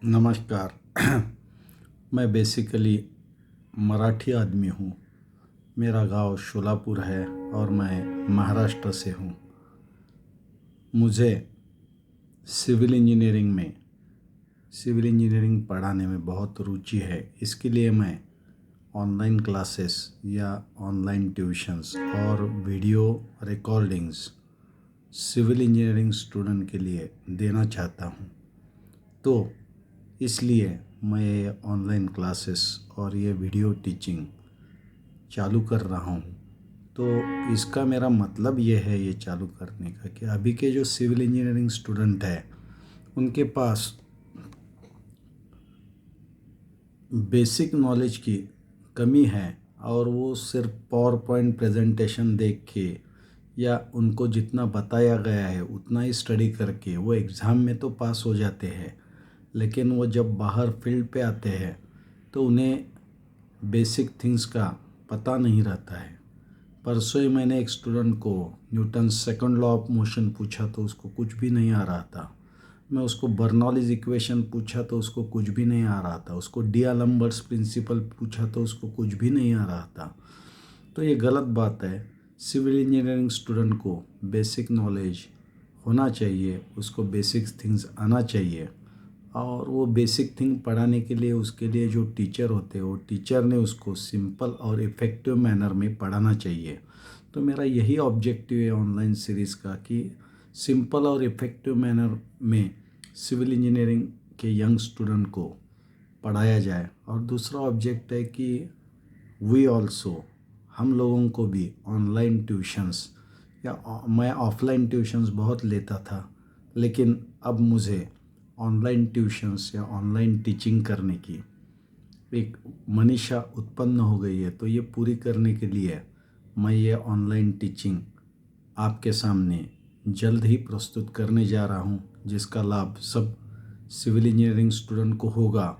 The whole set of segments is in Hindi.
नमस्कार। मैं बेसिकली मराठी आदमी हूँ। मेरा गांव शोलापुर है और मैं महाराष्ट्र से हूँ। मुझे सिविल इंजीनियरिंग पढ़ाने में बहुत रुचि है। इसके लिए मैं ऑनलाइन क्लासेस या ऑनलाइन ट्यूशन्स और video recordings civil engineering student के लिए देना चाहता हूँ। तो इसलिए मैं ये ऑनलाइन क्लासेस और ये वीडियो टीचिंग चालू कर रहा हूँ। तो इसका मेरा मतलब ये है ये चालू करने का कि अभी के जो सिविल इंजीनियरिंग स्टूडेंट है उनके पास बेसिक नॉलेज की कमी है और वो सिर्फ पावर पॉइंट प्रेजेंटेशन देख के या उनको जितना बताया गया है उतना ही स्टडी करके वो एग्ज़ाम में तो पास हो जाते हैं, लेकिन वो जब बाहर फील्ड पे आते हैं तो उन्हें बेसिक थिंग्स का पता नहीं रहता है। परसों ही मैंने एक स्टूडेंट को Newton second law of motion पूछा तो उसको कुछ भी नहीं आ रहा था। मैं उसको बर्नौलीज इक्वेशन पूछा तो उसको कुछ भी नहीं आ रहा था। उसको डिअलेम्बर्ट्स प्रिंसिपल पूछा तो उसको कुछ भी नहीं आ रहा था। तो ये गलत बात है। सिविल इंजीनियरिंग स्टूडेंट को बेसिक नॉलेज होना चाहिए, उसको बेसिक थिंग्स आना चाहिए और वो बेसिक थिंग पढ़ाने के लिए उसके लिए जो टीचर होते हैं वो टीचर ने उसको सिंपल और इफ़ेक्टिव मैनर में पढ़ाना चाहिए। तो मेरा यही ऑब्जेक्टिव है ऑनलाइन सीरीज़ का कि सिंपल और इफ़ेक्टिव मैनर में सिविल इंजीनियरिंग के यंग स्टूडेंट को पढ़ाया जाए। और दूसरा ऑब्जेक्ट है कि वी ऑल्सो हम लोगों को भी ऑनलाइन ट्यूशन्स या मैं ऑफलाइन ट्यूशन्स बहुत लेता था, लेकिन अब मुझे ऑनलाइन ट्यूशन्स या ऑनलाइन टीचिंग करने की एक मनीषा उत्पन्न हो गई है। तो ये पूरी करने के लिए मैं ये ऑनलाइन टीचिंग आपके सामने जल्द ही प्रस्तुत करने जा रहा हूँ, जिसका लाभ सब सिविल इंजीनियरिंग स्टूडेंट को होगा।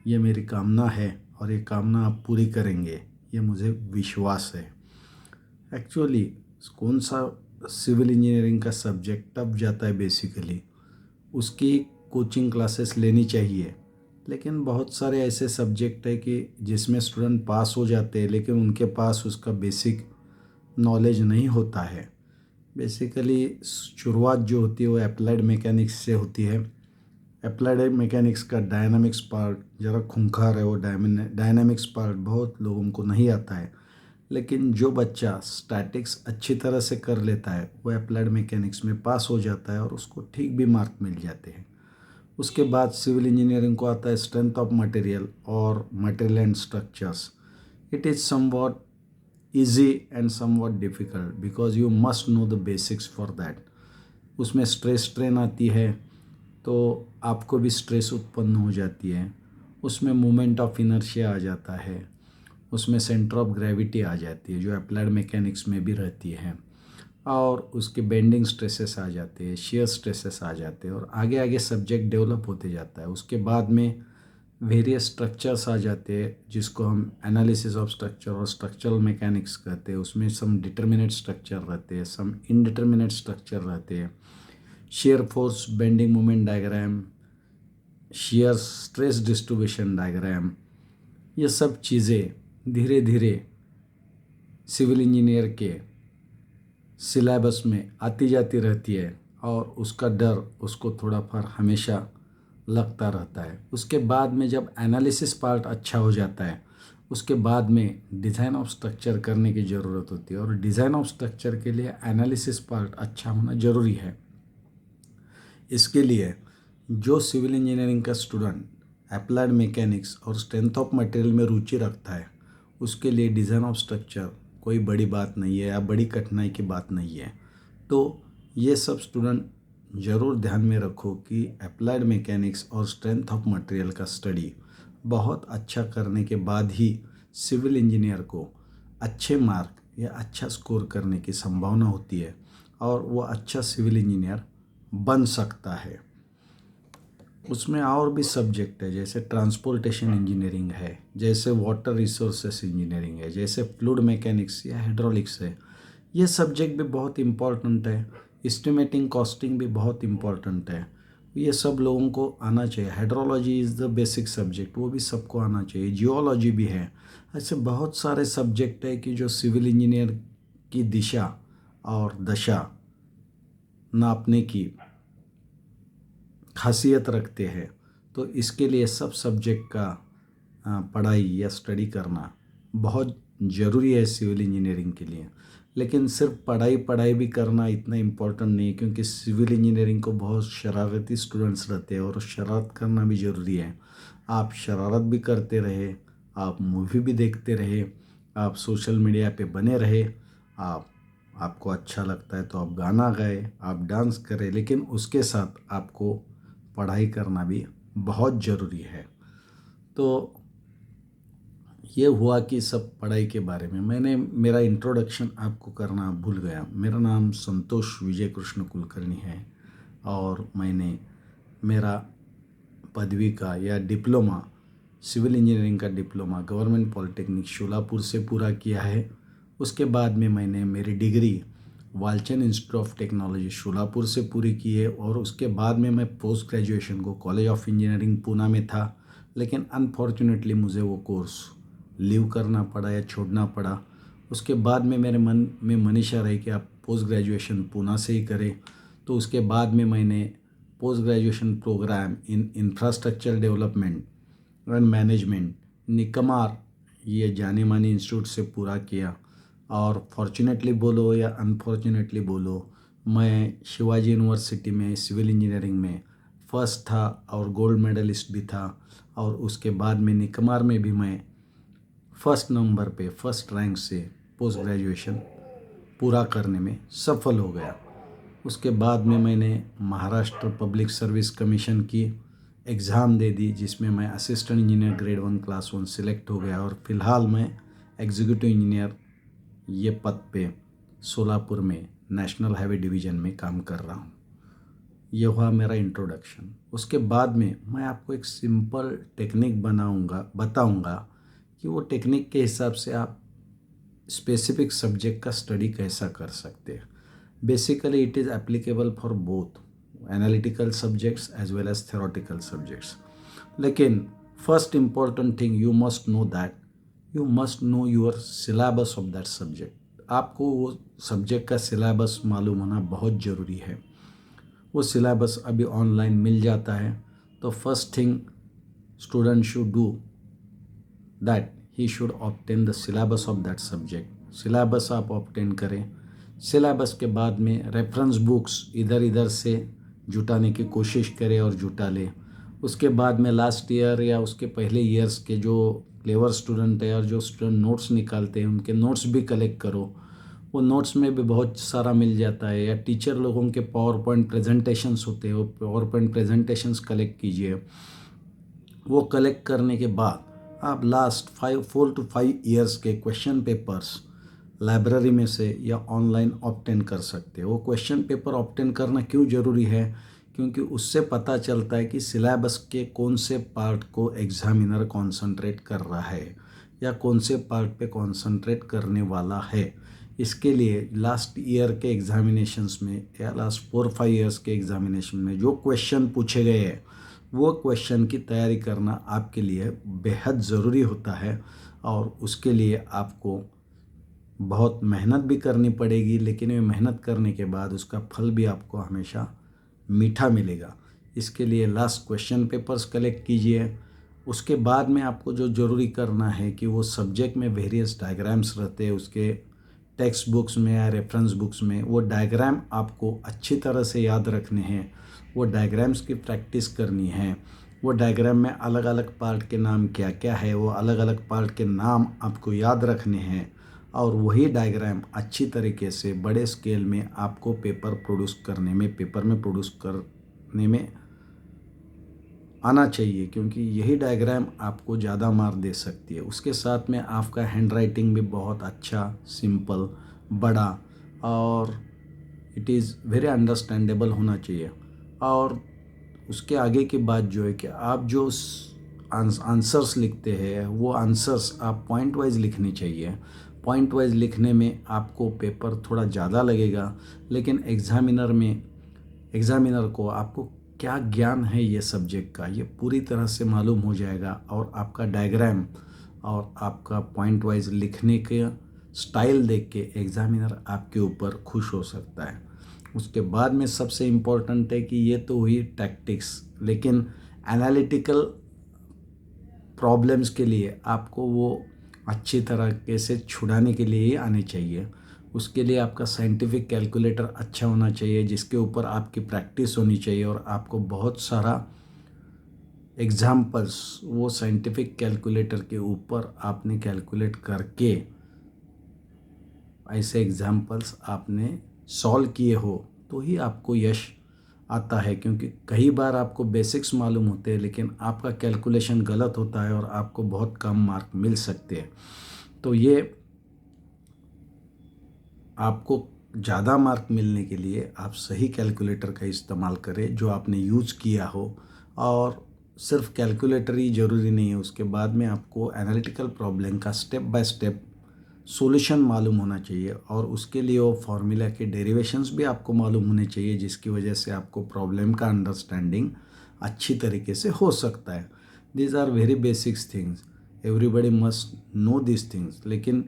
ये मेरी कामना है और ये कामना आप पूरी करेंगे, ये मुझे विश्वास है। एक्चुअली कौन सा सिविल इंजीनियरिंग का सब्जेक्ट टफ जाता है बेसिकली उसकी कोचिंग क्लासेस लेनी चाहिए, लेकिन बहुत सारे ऐसे सब्जेक्ट है कि जिसमें स्टूडेंट पास हो जाते हैं लेकिन उनके पास उसका बेसिक नॉलेज नहीं होता है। बेसिकली शुरुआत जो होती है वो अप्लाइड मैकेनिक्स से होती है। अप्लाइड मैकेनिक्स का डायनामिक्स पार्ट ज़रा खूंखार है। वो डायनामिक्स पार्ट बहुत लोगों को नहीं आता है, लेकिन जो बच्चा स्टैटिक्स अच्छी तरह से कर लेता है वो अप्लाइड मैकेनिक्स में पास हो जाता है और उसको ठीक भी मार्क मिल जाते हैं। उसके बाद सिविल इंजीनियरिंग को आता है स्ट्रेंथ ऑफ मटेरियल और material and structures. It is somewhat easy and somewhat difficult because you must know the basics for that. उसमें स्ट्रेस स्ट्रेन आती है तो आपको भी स्ट्रेस उत्पन्न हो जाती है। उसमें मोमेंट ऑफ इनर्शिया आ जाता है। उसमें सेंटर ऑफ ग्रेविटी आ जाती है जो अप्लाइड मैकेनिक्स में भी रहती है। और उसके बेंडिंग स्ट्रेसेस आ जाते हैं, शियर स्ट्रेसेस आ जाते हैं और आगे आगे सब्जेक्ट डेवलप होते जाता है। उसके बाद में वेरियस स्ट्रक्चर्स आ जाते हैं जिसको हम एनालिसिस ऑफ स्ट्रक्चर और स्ट्रक्चरल मैकेनिक्स कहते हैं। उसमें सम डिटर्मिनेट स्ट्रक्चर रहते हैं, सम इनडिटर्मिनेट स्ट्रक्चर रहते हैं। Shear force bending moment diagram, shear stress distribution diagram, ये सब चीज़ें धीरे धीरे सिविल इंजीनियर के सिलेबस में आती जाती रहती है और उसका डर उसको थोड़ा फर हमेशा लगता रहता है। उसके बाद में जब एनालिसिस पार्ट अच्छा हो जाता है उसके बाद में डिज़ाइन ऑफ स्ट्रक्चर करने की ज़रूरत होती है और डिज़ाइन ऑफ स्ट्रक्चर के लिए एनालिसिस पार्ट अच्छा होना ज़रूरी है। इसके लिए जो सिविल इंजीनियरिंग का स्टूडेंट अप्लाइड मैकेनिक्स और स्ट्रेंथ ऑफ मटेरियल में रुचि रखता है उसके लिए डिज़ाइन ऑफ स्ट्रक्चर कोई बड़ी बात नहीं है या बड़ी कठिनाई की बात नहीं है। तो ये सब स्टूडेंट ज़रूर ध्यान में रखो कि अप्लाइड मैकेनिक्स और स्ट्रेंथ ऑफ मटेरियल का स्टडी बहुत अच्छा करने के बाद ही सिविल इंजीनियर को अच्छे मार्क या अच्छा स्कोर करने की संभावना होती है और वो अच्छा सिविल इंजीनियर बन सकता है। उसमें और भी सब्जेक्ट है जैसे ट्रांसपोर्टेशन इंजीनियरिंग है, जैसे वाटर रिसोर्सेस इंजीनियरिंग है, जैसे फ्लूइड मैकेनिक्स या हाइड्रोलिक्स है। ये सब्जेक्ट भी बहुत इम्पॉर्टेंट है। एस्टिमेटिंग कॉस्टिंग भी बहुत इम्पॉर्टेंट है। ये सब लोगों को आना चाहिए। Hydrology is the basic subject, वो भी सबको आना चाहिए। जियोलॉजी भी है। ऐसे बहुत सारे सब्जेक्ट है कि जो सिविल इंजीनियर की दिशा और दशा नापने की खासियत रखते हैं। तो इसके लिए सब सब्जेक्ट का पढ़ाई या स्टडी करना बहुत ज़रूरी है सिविल इंजीनियरिंग के लिए। लेकिन सिर्फ पढ़ाई पढ़ाई भी करना इतना इम्पोर्टेंट नहीं है, क्योंकि सिविल इंजीनियरिंग को बहुत शरारती स्टूडेंट्स रहते हैं और शरारत करना भी ज़रूरी है। आप शरारत भी करते रहे, आप मूवी भी देखते रहे, आप सोशल मीडिया पे बने रहे, आपको अच्छा लगता है तो आप गाना गाए, आप डांस करें, लेकिन उसके साथ आपको पढ़ाई करना भी बहुत ज़रूरी है। तो ये हुआ कि सब पढ़ाई के बारे में। मैंने मेरा इंट्रोडक्शन आपको करना भूल गया। मेरा नाम संतोष विजय कृष्ण कुलकर्णी है और मैंने मेरा पदवी का या डिप्लोमा, सिविल इंजीनियरिंग का डिप्लोमा गवर्नमेंट पॉलिटेक्निक शोलापुर से पूरा किया है। उसके बाद में मैंने मेरी degree Walchand institute of technology Sholapur से पूरी की है। और उसके बाद में मैं पोस्ट ग्रेजुएशन को कॉलेज ऑफ इंजीनियरिंग पूना में था, लेकिन अनफॉर्चुनेटली मुझे वो कोर्स लीव करना पड़ा या छोड़ना पड़ा। उसके बाद में मेरे मन में मनीषा रही कि आप पोस्ट ग्रेजुएशन पूना से ही करें। तो उसके बाद में मैंने post graduation programme in infrastructure development and management NICMAR, ये जाने मानी इंस्टीट्यूट से पूरा किया। और फॉर्चुनेटली बोलो या अनफॉर्चुनेटली बोलो, मैं शिवाजी यूनिवर्सिटी में सिविल इंजीनियरिंग में फ़र्स्ट था और गोल्ड मेडलिस्ट भी था। और उसके बाद में निकमार में भी मैं फर्स्ट नंबर पे, फर्स्ट रैंक से पोस्ट ग्रेजुएशन पूरा करने में सफल हो गया। उसके बाद में मैंने महाराष्ट्र पब्लिक सर्विस कमीशन की एग्ज़ाम दे दी, जिसमें मैं assistant engineer grade 1 class 1 select हो गया। और फिलहाल मैं एग्जीक्यूटिव इंजीनियर ये पद पे सोलापुर में नेशनल हाईवे डिवीज़न में काम कर रहा हूँ। ये हुआ मेरा इंट्रोडक्शन। उसके बाद में मैं आपको एक सिंपल टेक्निक बताऊंगा कि वो टेक्निक के हिसाब से आप स्पेसिफिक सब्जेक्ट का स्टडी कैसा कर सकते हैं। Basically it is applicable for both analytical subjects as well as theoretical subjects. लेकिन first important thing you must know that you must know your syllabus of that subject. आपको वो सब्जेक्ट का सिलेबस मालूम होना बहुत ज़रूरी है। वो सिलेबस अभी ऑनलाइन मिल जाता है। तो first thing student should do that he should obtain the syllabus of that subject. Syllabus आप ऑब्टेन करें। सिलेबस के बाद में रेफरेंस बुक्स इधर इधर से जुटाने की कोशिश करें और जुटा लें। उसके बाद में लास्ट ईयर या उसके पहले ईयर्स के जो क्लेवर स्टूडेंट है और जो स्टूडेंट नोट्स निकालते हैं, उनके नोट्स भी कलेक्ट करो। वो नोट्स में भी बहुत सारा मिल जाता है। या टीचर लोगों के पावर पॉइंट प्रेजेंटेशंस होते हैं, वो पावर पॉइंट प्रेजेंटेशंस कलेक्ट कीजिए। वो कलेक्ट करने के बाद आप लास्ट 4 to 5 ईयर्स के क्वेश्चन पेपर्स लाइब्रेरी में से या ऑनलाइन ऑब्टेन कर सकते हो। वो क्वेश्चन पेपर ऑब्टेन करना क्यों ज़रूरी है? क्योंकि उससे पता चलता है कि सिलेबस के कौन से पार्ट को एग्जामिनर कंसंट्रेट कर रहा है या कौन से पार्ट पे कंसंट्रेट करने वाला है। इसके लिए लास्ट ईयर के एग्जामिनेशंस में या लास्ट 4-5 ईयर्स के एग्जामिनेशन में जो क्वेश्चन पूछे गए हैं, वो क्वेश्चन की तैयारी करना आपके लिए बेहद ज़रूरी होता है। और उसके लिए आपको बहुत मेहनत भी करनी पड़ेगी, लेकिन ये मेहनत करने के बाद उसका फल भी आपको हमेशा मीठा मिलेगा। इसके लिए लास्ट क्वेश्चन पेपर्स कलेक्ट कीजिए। उसके बाद में आपको जो ज़रूरी करना है कि वो सब्जेक्ट में वेरियस डायग्राम्स रहते हैं, उसके टेक्स्ट बुक्स में या रेफरेंस बुक्स में वो डायग्राम आपको अच्छी तरह से याद रखने हैं। वो डायग्राम्स की प्रैक्टिस करनी है। वो डायग्राम में अलग अलग पार्ट के नाम क्या क्या है, वो अलग अलग पार्ट के नाम आपको याद रखने हैं। और वही डायग्राम अच्छी तरीके से बड़े स्केल में आपको पेपर में प्रोड्यूस करने में आना चाहिए, क्योंकि यही डायग्राम आपको ज़्यादा मार्क दे सकती है। उसके साथ में आपका हैंड राइटिंग भी बहुत अच्छा, सिंपल, बड़ा और इट इज़ वेरी अंडरस्टैंडेबल होना चाहिए। और उसके आगे की बात जो है कि आप जो आंसर्स लिखते हैं, वो आंसर्स आप पॉइंट वाइज लिखनी चाहिए। पॉइंट वाइज लिखने में आपको पेपर थोड़ा ज़्यादा लगेगा, लेकिन एग्ज़ामिनर को आपको क्या ज्ञान है ये सब्जेक्ट का, ये पूरी तरह से मालूम हो जाएगा। और आपका डायग्राम और आपका पॉइंट वाइज लिखने के स्टाइल देख के एग्ज़ामिनर आपके ऊपर खुश हो सकता है। उसके बाद में सबसे इम्पोर्टेंट है कि ये तो हुई टैक्टिक्स, लेकिन एनालिटिकल प्रॉब्लम्स के लिए आपको वो अच्छी तरीके से छुड़ाने के लिए ही आने चाहिए। उसके लिए आपका साइंटिफिक कैलकुलेटर अच्छा होना चाहिए, जिसके ऊपर आपकी प्रैक्टिस होनी चाहिए और आपको बहुत सारा एग्जाम्पल्स वो साइंटिफिक कैलकुलेटर के ऊपर आपने कैलकुलेट करके ऐसे एग्जाम्पल्स आपने सॉल्व किए हो तो ही आपको यश आता है। क्योंकि कई बार आपको बेसिक्स मालूम होते हैं लेकिन आपका कैलकुलेशन गलत होता है और आपको बहुत कम मार्क मिल सकते हैं। तो ये आपको ज़्यादा मार्क मिलने के लिए आप सही कैलकुलेटर का इस्तेमाल करें जो आपने यूज़ किया हो। और सिर्फ कैलकुलेटर ही ज़रूरी नहीं है, उसके बाद में आपको एनालिटिकल प्रॉब्लम का स्टेप बाय स्टेप सॉल्यूशन मालूम होना चाहिए और उसके लिए वो फार्मूला के डेरिवेशंस भी आपको मालूम होने चाहिए, जिसकी वजह से आपको प्रॉब्लम का अंडरस्टैंडिंग अच्छी तरीके से हो सकता है। These are very basics things, everybody must know this things. लेकिन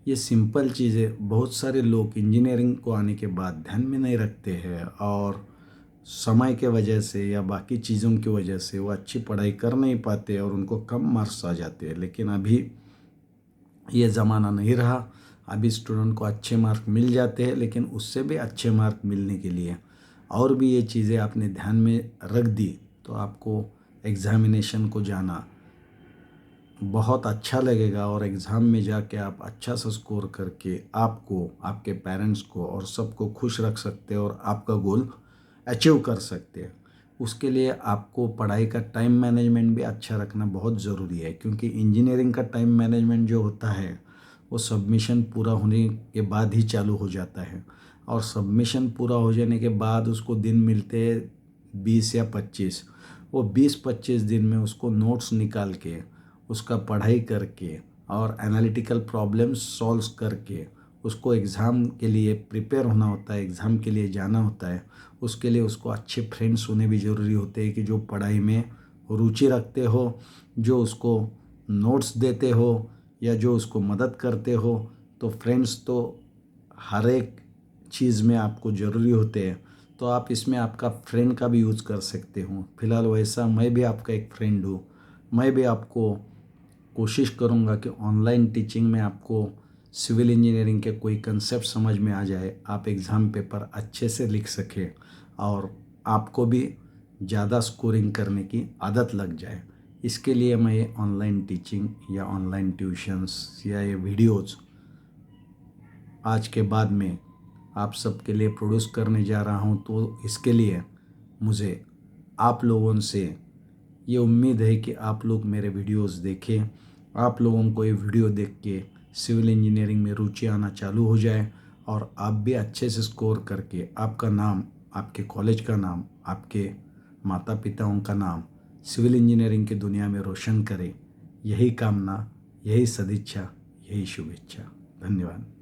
ये सिंपल चीज़ें बहुत सारे लोग इंजीनियरिंग को आने के बाद ध्यान में नहीं रखते हैं और समय के वजह से या बाकी चीज़ों की वजह से वो अच्छी पढ़ाई कर नहीं पाते और उनको कम मार्क्स आ जाते हैं। लेकिन अभी ये ज़माना नहीं रहा, अभी स्टूडेंट को अच्छे मार्क मिल जाते हैं, लेकिन उससे भी अच्छे मार्क मिलने के लिए और भी ये चीज़ें आपने ध्यान में रख दी तो आपको एग्ज़ामिनेशन को जाना बहुत अच्छा लगेगा और एग्ज़ाम में जाके आप अच्छा सा स्कोर करके आपको, आपके पेरेंट्स को और सबको खुश रख सकते हैं और आपका गोल अचीव कर सकते हैं। उसके लिए आपको पढ़ाई का टाइम मैनेजमेंट भी अच्छा रखना बहुत ज़रूरी है, क्योंकि इंजीनियरिंग का टाइम मैनेजमेंट जो होता है वो सबमिशन पूरा होने के बाद ही चालू हो जाता है और सबमिशन पूरा हो जाने के बाद उसको दिन मिलते हैं 20 या 25। वो 20-25 दिन में उसको नोट्स निकाल के उसका पढ़ाई करके और एनालिटिकल प्रॉब्लम्स सॉल्व करके उसको एग्ज़ाम के लिए प्रिपेयर होना होता है, एग्ज़ाम के लिए जाना होता है। उसके लिए उसको अच्छे फ्रेंड्स होने भी ज़रूरी होते हैं कि जो पढ़ाई में रुचि रखते हो, जो उसको नोट्स देते हो या जो उसको मदद करते हो। तो फ्रेंड्स तो हर एक चीज़ में आपको ज़रूरी होते हैं, तो आप इसमें आपका फ्रेंड का भी यूज़ कर सकते हो। फिलहाल वैसा मैं भी आपका एक फ्रेंड हूँ। मैं भी आपको कोशिश करूँगा कि ऑनलाइन टीचिंग में आपको सिविल इंजीनियरिंग के कोई कंसेप्ट समझ में आ जाए, आप एग्ज़ाम पेपर अच्छे से लिख सकें और आपको भी ज़्यादा स्कोरिंग करने की आदत लग जाए। इसके लिए मैं ये ऑनलाइन टीचिंग या ऑनलाइन ट्यूशन्स या ये वीडियोज़ आज के बाद में आप सबके लिए प्रोड्यूस करने जा रहा हूँ। तो इसके लिए मुझे आप लोगों से ये उम्मीद है कि आप लोग मेरे वीडियोस देखें, आप लोगों को ये वीडियो देख के सिविल इंजीनियरिंग में रुचि आना चालू हो जाए और आप भी अच्छे से स्कोर करके आपका नाम, आपके कॉलेज का नाम, आपके माता पिताओं का नाम सिविल इंजीनियरिंग की दुनिया में रोशन करें। यही कामना, यही सदिच्छा, यही शुभेच्छा। धन्यवाद।